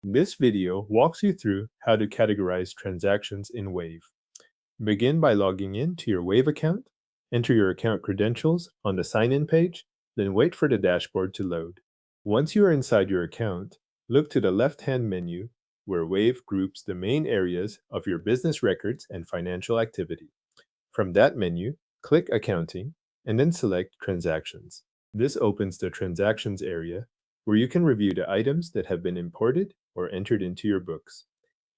This video walks you through how to categorize transactions in Wave. Begin by logging in to your Wave account, enter your account credentials on the sign-in page, then wait for the dashboard to load. Once you are inside your account, look to the left-hand menu where Wave groups the main areas of your business records and financial activity. From that menu, click Accounting and then select Transactions. This opens the Transactions area where you can review the items that have been imported or entered into your books.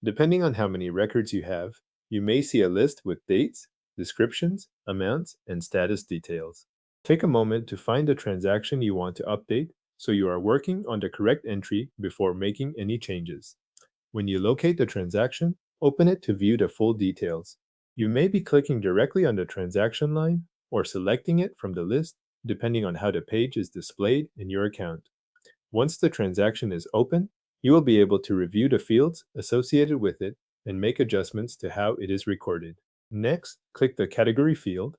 Depending on how many records you have, you may see a list with dates, descriptions, amounts, and status details. Take a moment to find the transaction you want to update so you are working on the correct entry before making any changes. When you locate the transaction, open it to view the full details. You may be clicking directly on the transaction line or selecting it from the list depending on how the page is displayed in your account. Once the transaction is open, you will be able to review the fields associated with it and make adjustments to how it is recorded. Next, click the Category field.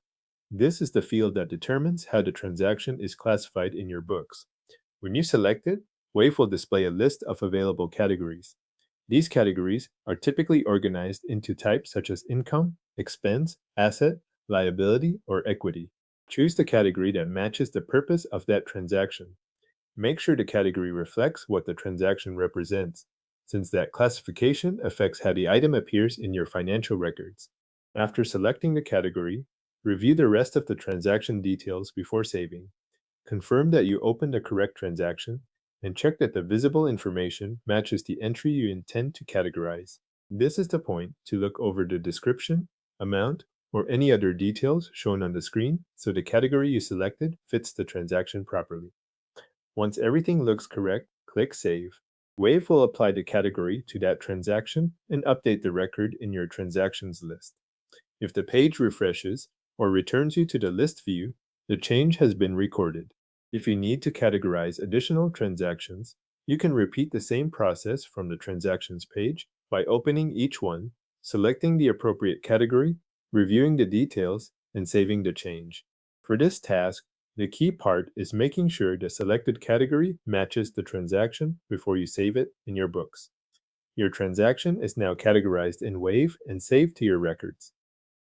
This is the field that determines how the transaction is classified in your books. When you select it, Wave will display a list of available categories. These categories are typically organized into types such as income, expense, asset, liability, or equity. Choose the category that matches the purpose of that transaction. Make sure the category reflects what the transaction represents, since that classification affects how the item appears in your financial records. After selecting the category, review the rest of the transaction details before saving. Confirm that you opened the correct transaction and check that the visible information matches the entry you intend to categorize. This is the point to look over the description, amount, or any other details shown on the screen so the category you selected fits the transaction properly. Once everything looks correct, click Save. Wave will apply the category to that transaction and update the record in your transactions list. If the page refreshes or returns you to the list view, the change has been recorded. If you need to categorize additional transactions, you can repeat the same process from the Transactions page by opening each one, selecting the appropriate category, reviewing the details, and saving the change. For this task, the key part is making sure the selected category matches the transaction before you save it in your books. Your transaction is now categorized in Wave and saved to your records.